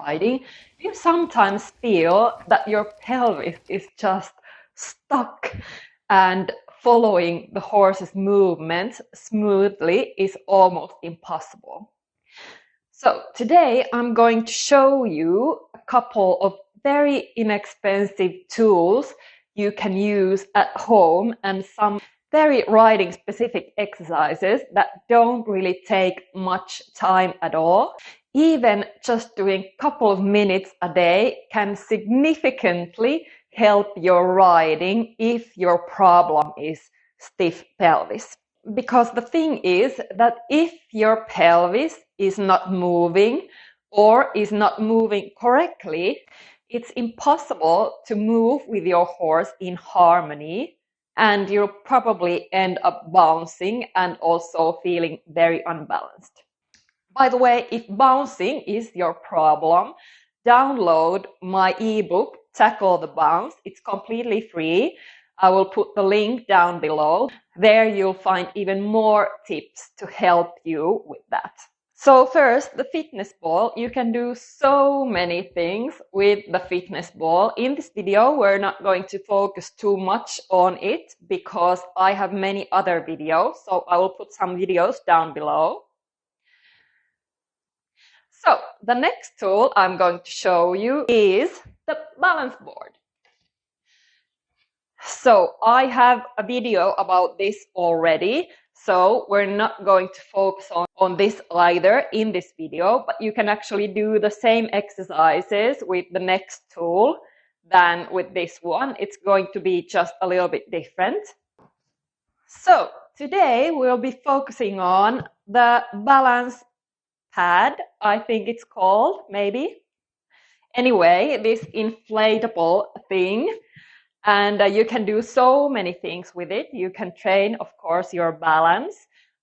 riding, you sometimes feel that your pelvis is just stuck, and following the horse's movements smoothly is almost impossible. So today I'm going to show you a couple of very inexpensive tools you can use at home and some very riding specific exercises that don't really take much time at all. Even just doing a couple of minutes a day can significantly help your riding if your problem is stiff pelvis. Because the thing is that if your pelvis is not moving or is not moving correctly, it's impossible to move with your horse in harmony, and you'll probably end up bouncing and also feeling very unbalanced. By the way, if bouncing is your problem, download my ebook, Tackle the Bounce. It's completely free. I will put the link down below. There you'll find even more tips to help you with that. So first, the fitness ball. You can do so many things with the fitness ball. In this video, we're not going to focus too much on it because I have many other videos. So I will put some videos down below. So the next tool I'm going to show you is the balance board. So I have a video about this already, so we're not going to focus on this either in this video, but you can actually do the same exercises with the next tool than with this one. It's going to be just a little bit different. So today we'll be focusing on the balance pad, I think it's called, maybe. Anyway, this inflatable thing. And you can do so many things with it. You can train, of course, your balance.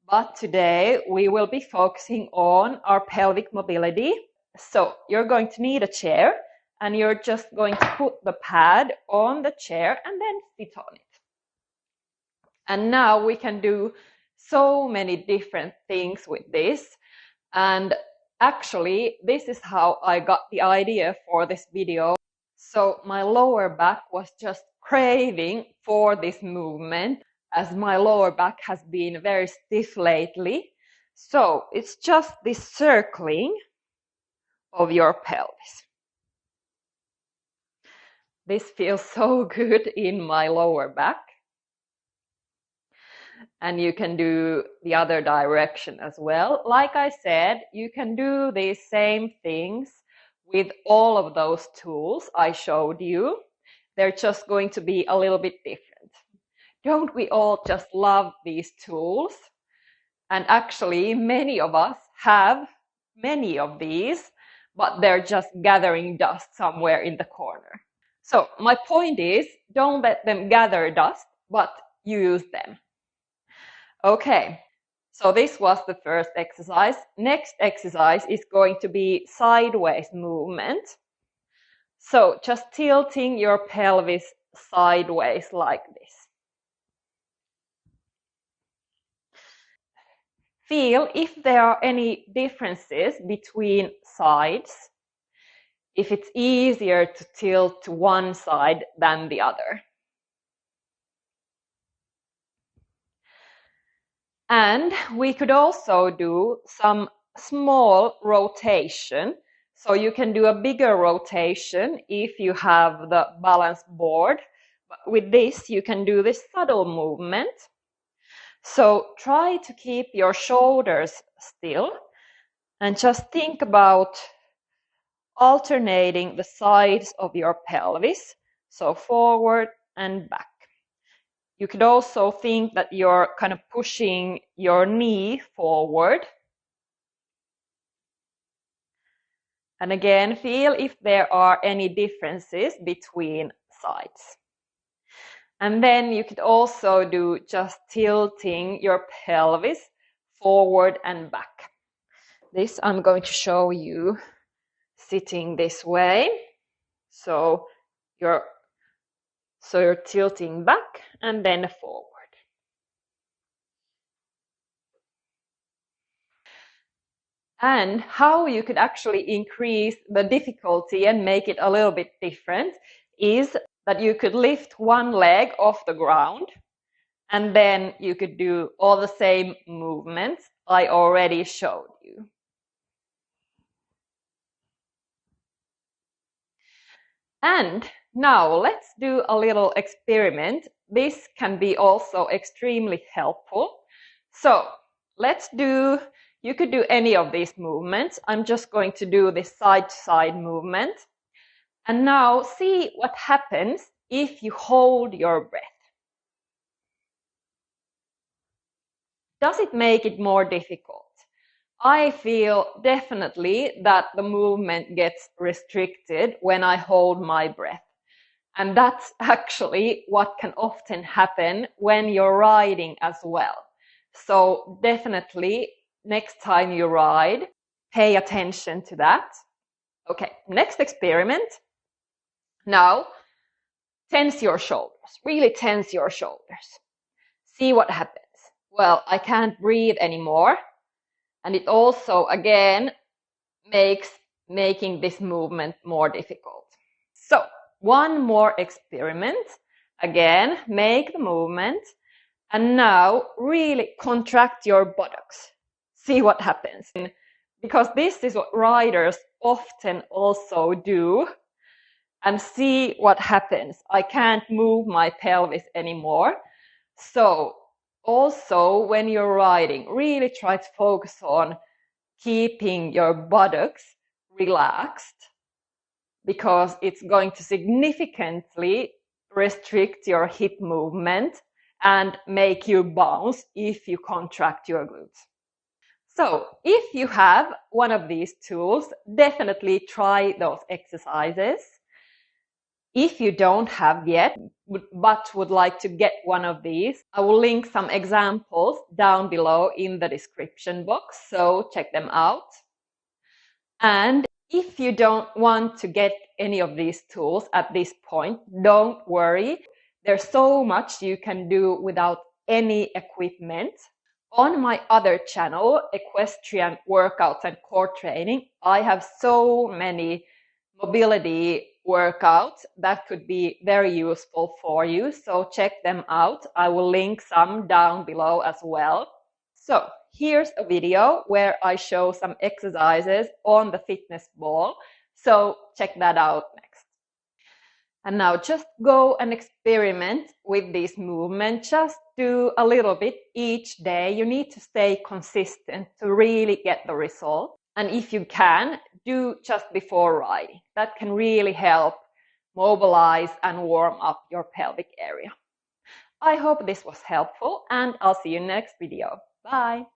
But today we will be focusing on our pelvic mobility. So you're going to need a chair, and you're just going to put the pad on the chair and then sit on it. And now we can do so many different things with this. And actually, this is how I got the idea for this video. So my lower back was just craving for this movement, as my lower back has been very stiff lately. So it's just this circling of your pelvis. This feels so good in my lower back. And you can do the other direction as well. Like I said, you can do these same things with all of those tools I showed you. They're just going to be a little bit different. Don't we all just love these tools? And actually, many of us have many of these, but they're just gathering dust somewhere in the corner. So my point is, don't let them gather dust, but use them. Okay, so this was the first exercise. Next exercise is going to be sideways movement. So just tilting your pelvis sideways like this. Feel if there are any differences between sides, if it's easier to tilt to one side than the other. And we could also do some small rotation. So you can do a bigger rotation if you have the balance board. But with this, you can do this subtle movement. So try to keep your shoulders still and just think about alternating the sides of your pelvis. So forward and back. You could also think that you're kind of pushing your knee forward. And again, feel if there are any differences between sides. And then you could also do just tilting your pelvis forward and back. This I'm going to show you sitting this way. So you're tilting back and then forward. And how you could actually increase the difficulty and make it a little bit different is that you could lift one leg off the ground, and then you could do all the same movements I already showed you. And now let's do a little experiment. This can be also extremely helpful. So you could do any of these movements. I'm just going to do this side-to-side movement. And now see what happens if you hold your breath. Does it make it more difficult? I feel definitely that the movement gets restricted when I hold my breath. And that's actually what can often happen when you're riding as well. So definitely next time you ride, pay attention to that. Okay, next experiment. Now, tense your shoulders, really tense your shoulders. See what happens. Well, I can't breathe anymore. And it also, again, makes making this movement more difficult. So, one more experiment. Again, make the movement. And now really contract your buttocks. See what happens. Because this is what riders often also do. And see what happens. I can't move my pelvis anymore. So, also when you're riding, really try to focus on keeping your buttocks relaxed, because it's going to significantly restrict your hip movement and make you bounce if you contract your glutes. So if you have one of these tools, definitely try those exercises. If you don't have yet, but would like to get one of these, I will link some examples down below in the description box, so check them out. And if you don't want to get any of these tools at this point, don't worry. There's so much you can do without any equipment. On my other channel, Equestrian Workouts and Core Training, I have so many mobility workouts that could be very useful for you. So check them out. I will link some down below as well. So here's a video where I show some exercises on the fitness ball. So check that out next. And now just go and experiment with this movement. Just do a little bit each day. You need to stay consistent to really get the result. And if you can, do just before riding. That can really help mobilize and warm up your pelvic area. I hope this was helpful, and I'll see you next video. Bye!